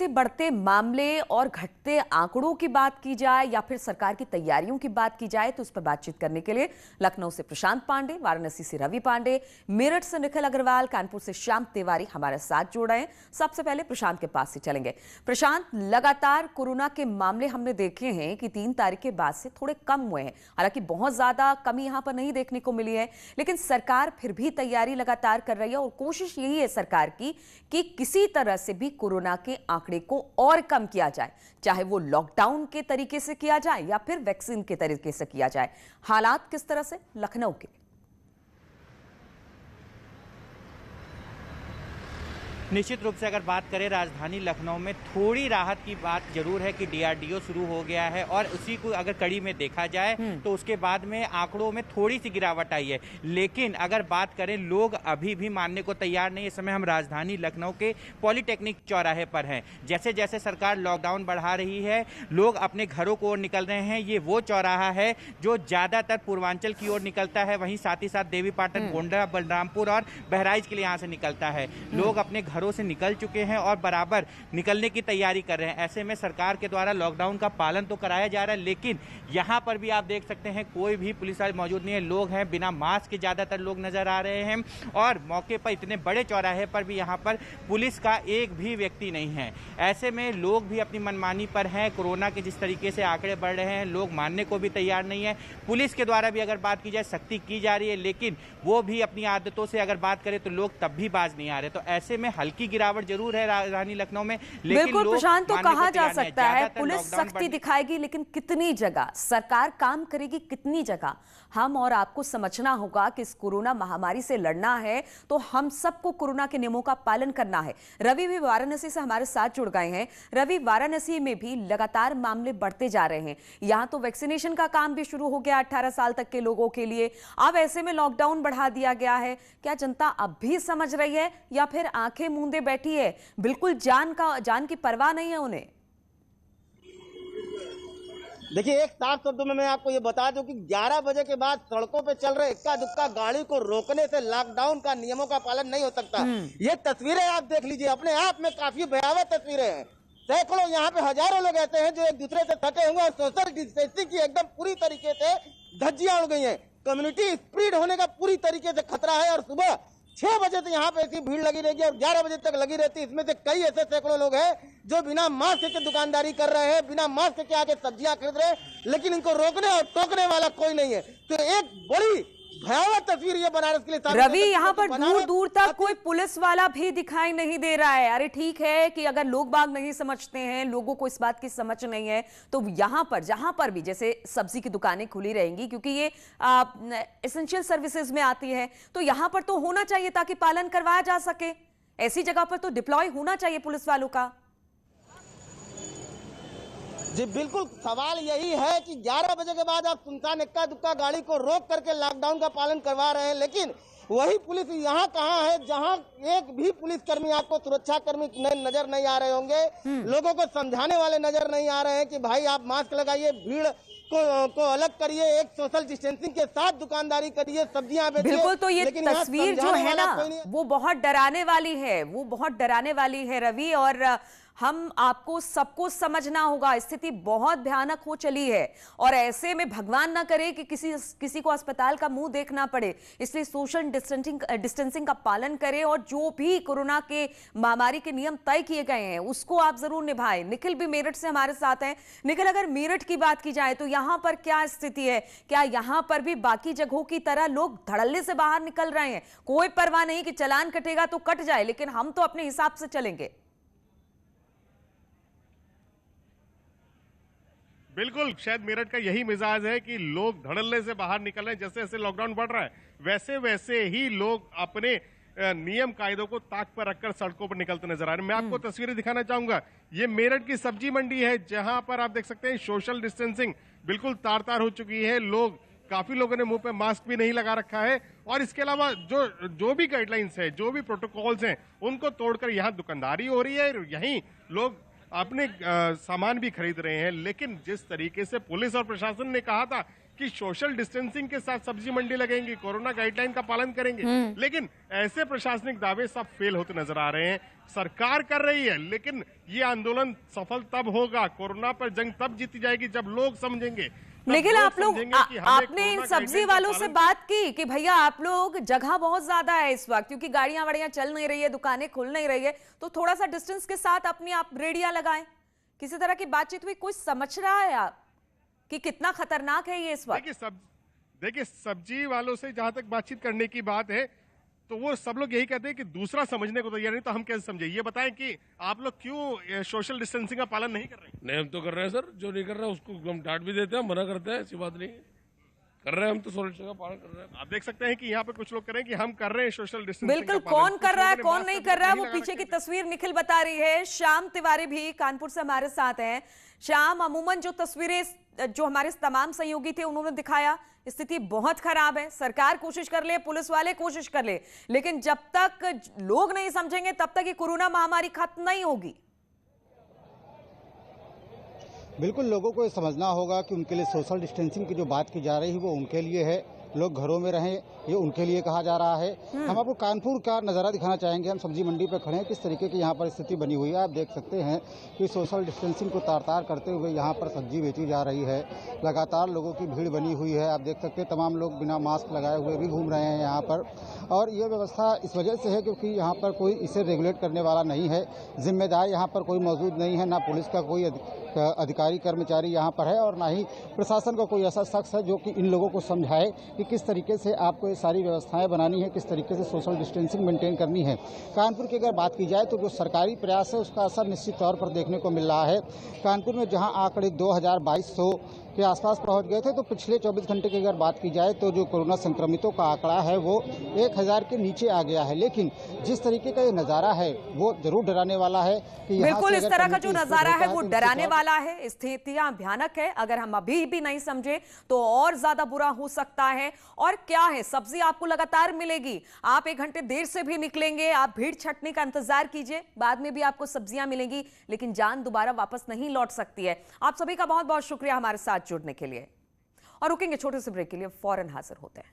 से बढ़ते मामले और घटते आंकड़ों की बात की जाए या फिर सरकार की तैयारियों की बात की जाए तो इस पर बातचीत करने के लिए लखनऊ से प्रशांत पांडे, वाराणसी से रवि पांडे, मेरठ से निखिल अग्रवाल, कानपुर से श्याम तिवारी हमारे साथ जुड़ रहे हैं। सबसे पहले प्रशांत के पास से चलेंगे। प्रशांत, लगातार कोरोना के मामले हमने देखे हैं कि 3 तारीख के बाद से थोड़े कम हुए हैं। हालांकि बहुत ज्यादा कमी यहां पर नहीं देखने को मिली है, लेकिन सरकार फिर भी तैयारी लगातार कर रही है और कोशिश यही है सरकार की कि किसी तरह से भी कोरोना के आंकड़े को और कम किया जाए, चाहे वो लॉकडाउन के तरीके से किया जाए या फिर वैक्सीन के तरीके से किया जाए। हालात किस तरह से लखनऊ के? निश्चित रूप से अगर बात करें राजधानी लखनऊ में थोड़ी राहत की बात जरूर है कि डीआरडीओ शुरू हो गया है और उसी को अगर कड़ी में देखा जाए तो उसके बाद में आंकड़ों में थोड़ी सी गिरावट आई है। लेकिन अगर बात करें, लोग अभी भी मानने को तैयार नहीं। इस समय हम राजधानी लखनऊ के पॉलिटेक्निक चौराहे पर हैं। जैसे जैसे सरकार लॉकडाउन बढ़ा रही है, लोग अपने घरों को ओर निकल रहे हैं। ये वो चौराहा है जो ज्यादातर पूर्वांचल की ओर निकलता है, वहीं साथ ही साथ देवीपाटन, गोंडा, बलरामपुर और बहराइच के लिए यहाँ से निकलता है। लोग अपने घरों से निकल चुके हैं और बराबर निकलने की तैयारी कर रहे हैं। ऐसे में सरकार के द्वारा लॉकडाउन का पालन तो कराया जा रहा है, लेकिन यहां पर भी आप देख सकते हैं कोई भी पुलिस वाले मौजूद नहीं है। लोग हैं, बिना मास्क के ज्यादातर लोग नजर आ रहे हैं और मौके पर इतने बड़े चौराहे पर भी यहां पर पुलिस का एक भी व्यक्ति नहीं है। ऐसे में लोग भी अपनी मनमानी पर हैं। कोरोना के जिस तरीके से आंकड़े बढ़ रहे हैं, लोग मानने को भी तैयार नहीं है। पुलिस के द्वारा भी अगर बात की जाए, सख्ती की जा रही है, लेकिन वो भी अपनी आदतों से अगर बात करें तो लोग तब भी बाज नहीं आ रहे। तो ऐसे में हल्की गिरावट जरूर है राजधानी लखनऊ में, लेकिन बिल्कुल प्रशांत, तो कहा जा सकता है पुलिस सख्ती दिखाएगी, लेकिन कितनी जगह सरकार काम करेगी, कितनी जगह हम और आपको समझना होगा कि इस कोरोना महामारी से लड़ना है तो हम सबको कोरोना के नियमों का पालन करना है। रवि भी वाराणसी से हमारे साथ जुड़ गए हैं। रवि, वाराणसी में भी लगातार मामले बढ़ते जा रहे हैं। यहां तो वैक्सीनेशन का काम भी शुरू हो गया 18 साल तक के लोगों के लिए। अब ऐसे में लॉकडाउन बढ़ा दिया गया है। क्या जनता अब भी समझ रही है या फिर आंखें मूंदे बैठी है? बिल्कुल जान की परवाह नहीं है उन्हें। देखिए, एक साफ शब्दों में मैं आपको ये बता दूं कि 11 बजे के बाद सड़कों पे चल रहे इक्का दुक्का गाड़ी को रोकने से लॉकडाउन का नियमों का पालन नहीं हो सकता। ये तस्वीरें आप देख लीजिए, अपने आप में काफी भयावह तस्वीरें हैं। सैकड़ों, यहाँ पे हजारों लोग ऐसे हैं जो एक दूसरे से सटे हुए और सोशल डिस्टेंसिंग की एकदम पूरी तरीके से धज्जियां उड़ गई हैं। कम्युनिटी स्प्रेड होने का पूरी तरीके से खतरा है और सुबह 6 बजे से यहाँ पे ऐसी भीड़ लगी रहेगी और 11 बजे तक लगी रहती है। इसमें से कई ऐसे सैकड़ों लोग हैं जो बिना मास्क के दुकानदारी कर रहे हैं, बिना मास्क के आके सब्जियां खरीद रहे हैं, लेकिन इनको रोकने और टोकने वाला कोई नहीं है। तो एक बड़ी भयावह तस्वीर ये बनारस के लिए। रवि, यहाँ पर दूर दूर तक कोई पुलिस वाला भी दिखाई नहीं दे रहा है। अरे ठीक है कि अगर लोग बाग नहीं समझते हैं, लोगों को इस बात की समझ नहीं है, तो यहाँ पर जहां पर भी जैसे सब्जी की दुकानें खुली रहेंगी क्योंकि ये एसेंशियल सर्विसेज में आती है, तो यहाँ पर तो होना चाहिए ताकि पालन करवाया जा सके। ऐसी जगह पर तो डिप्लॉय होना चाहिए पुलिस वालों का। जी बिल्कुल, सवाल यही है कि 11 बजे के बाद आप सुनसान इक्का दुक्का गाड़ी को रोक करके लॉकडाउन का पालन करवा रहे हैं, लेकिन वही पुलिस यहाँ कहाँ है जहाँ एक भी पुलिसकर्मी आपको सुरक्षा कर्मी नजर नहीं आ रहे होंगे। लोगों को समझाने वाले नजर नहीं आ रहे हैं कि भाई आप मास्क लगाइए, भीड़ को अलग करिए, एक सोशल डिस्टेंसिंग के साथ दुकानदारी करिए, सब्जियां बेचिए। बिल्कुल, तो ये तस्वीर जो है ना वो बहुत डराने वाली है, वो बहुत डराने वाली है रवि, और हम आपको सबको समझना होगा। स्थिति बहुत भयानक हो चली है और ऐसे में भगवान ना करे कि किसी को अस्पताल का मुंह देखना पड़े, इसलिए सोशल डिस्टेंसिंग का पालन करें और जो भी कोरोना के महामारी के नियम तय किए गए हैं उसको आप जरूर निभाएं। निखिल भी मेरठ से हमारे साथ हैं। निखिल, अगर मेरठ की बात की जाए तो यहाँ पर क्या स्थिति है? क्या यहाँ पर भी बाकी जगहों की तरह लोग धड़ल्ले से बाहर निकल रहे हैं? कोई परवाह नहीं कि चालान कटेगा तो कट जाए, लेकिन हम तो अपने हिसाब से चलेंगे। बिल्कुल, शायद मेरठ का यही मिजाज है कि लोग धड़ल्ले से बाहर निकल रहे हैं। जैसे जैसे लॉकडाउन बढ़ रहा है वैसे वैसे ही लोग अपने नियम कायदों को ताक पर रखकर सड़कों पर निकलते नजर आ रहे हैं। मैं आपको तस्वीरें दिखाना चाहूंगा। ये मेरठ की सब्जी मंडी है जहां पर आप देख सकते हैं सोशल डिस्टेंसिंग बिल्कुल तार तार हो चुकी है। काफी लोगों ने मुंह पे मास्क भी नहीं लगा रखा है और इसके अलावा जो भी गाइडलाइंस है, जो भी प्रोटोकॉल्स हैं, उनको तोड़कर यहाँ दुकानदारी हो रही है। यहीं लोग अपने सामान भी खरीद रहे हैं। लेकिन जिस तरीके से पुलिस और प्रशासन ने कहा था कि सोशल डिस्टेंसिंग के साथ सब्जी मंडी लगेंगी, कोरोना गाइडलाइन का पालन करेंगे, लेकिन ऐसे प्रशासनिक दावे सब फेल होते नजर आ रहे हैं। सरकार कर रही है, लेकिन ये आंदोलन सफल तब होगा, कोरोना पर जंग तब जीती जाएगी जब लोग समझेंगे। लेकिन आप लोग आपने इन सब्जी वालों से बात की कि भैया आप लोग, जगह बहुत ज्यादा है इस वक्त, क्योंकि गाड़ियां वाड़ियां चल नहीं रही है, दुकानें खुल नहीं रही है, तो थोड़ा सा डिस्टेंस के साथ अपनी आप रेडियां लगाएं। किसी तरह की बातचीत हुई? कुछ समझ रहा है आप कि कितना खतरनाक है ये इस वक्त? देखिए सब्जी वालों से जहां तक बातचीत करने की बात है, तो वो सब लोग यही कहते हैं कि दूसरा समझने को तैयार नहीं, तो हम कैसे समझे? ये बताएं कि आप लोग क्यों सोशल डिस्टेंसिंग का पालन नहीं कर रहे हैं? नहीं, हम तो कर रहे हैं सर। जो नहीं कर रहा उसको हम डांट भी देते हैं, मना करते हैं, ऐसी बात नहीं है। कर रहे हैं, हम तो सोशल डिस्टेंसिंग का पालन कर रहे हैं। आप देख सकते हैं कि यहाँ पे कुछ लोग करें कि हम कर रहे हैं सोशल डिस्टेंसिंग। बिल्कुल, कौन कर रहा है कौन नहीं कर रहा है वो पीछे की तस्वीर निखिल बता रही है। श्याम तिवारी भी कानपुर से हमारे साथ हैं। श्याम, अमूमन जो तस्वीरें जो हमारे तमाम सहयोगी थे उन्होंने दिखाया, स्थिति बहुत खराब है। सरकार कोशिश कर ले, पुलिस वाले कोशिश कर ले, लेकिन जब तक लोग नहीं समझेंगे तब तक ये कोरोना महामारी खत्म नहीं होगी। बिल्कुल, लोगों को ये समझना होगा कि उनके लिए सोशल डिस्टेंसिंग की जो बात की जा रही है वो उनके लिए है, लोग घरों में रहें ये उनके लिए कहा जा रहा है। हम आपको कानपुर का नज़ारा दिखाना चाहेंगे। हम सब्जी मंडी पर खड़े हैं, किस तरीके की यहाँ पर स्थिति बनी हुई है। आप देख सकते हैं कि सोशल डिस्टेंसिंग को तार-तार करते हुए यहाँ पर सब्जी बेची जा रही है। लगातार लोगों की भीड़ बनी हुई है। आप देख सकते हैं तमाम लोग बिना मास्क लगाए हुए भी घूम रहे हैं यहाँ पर, और ये व्यवस्था इस वजह से है क्योंकि यहाँ पर कोई इसे रेगुलेट करने वाला नहीं है, जिम्मेदार यहाँ पर कोई मौजूद नहीं है, ना पुलिस का कोई अधिकारी कर्मचारी यहाँ पर है और ना ही प्रशासन का कोई ऐसा शख्स है जो कि इन लोगों को समझाए कि किस तरीके से आपको ये सारी व्यवस्थाएं बनानी है, किस तरीके से सोशल डिस्टेंसिंग मेंटेन करनी है। कानपुर की अगर बात की जाए तो जो सरकारी प्रयास है उसका असर निश्चित तौर पर देखने को मिल रहा है। कानपुर में जहां आंकड़े 2200 के आसपास पहुंच गए थे, तो पिछले 24 घंटे की अगर बात की जाए तो जो कोरोना संक्रमितों का आंकड़ा है वो 1000 के नीचे आ गया है। लेकिन जिस तरीके का ये नज़ारा है वो जरूर डराने वाला है कि बिल्कुल, इस तरह का जो नज़ारा है वो डराने वाला है। स्थितियां भयानक है, अगर हम अभी भी नहीं समझे तो और ज्यादा बुरा हो सकता है। और क्या है, सब्जी आपको लगातार मिलेगी, आप 1 घंटे देर से भी निकलेंगे, आप भीड़ छटने का इंतजार कीजिए, बाद में भी आपको सब्जियां मिलेंगी, लेकिन जान दोबारा वापस नहीं लौट सकती है। आप सभी का बहुत बहुत शुक्रिया हमारे साथ जुड़ने के लिए, और रुकेंगे छोटे से ब्रेक के लिए, फौरन हाजिर होते हैं।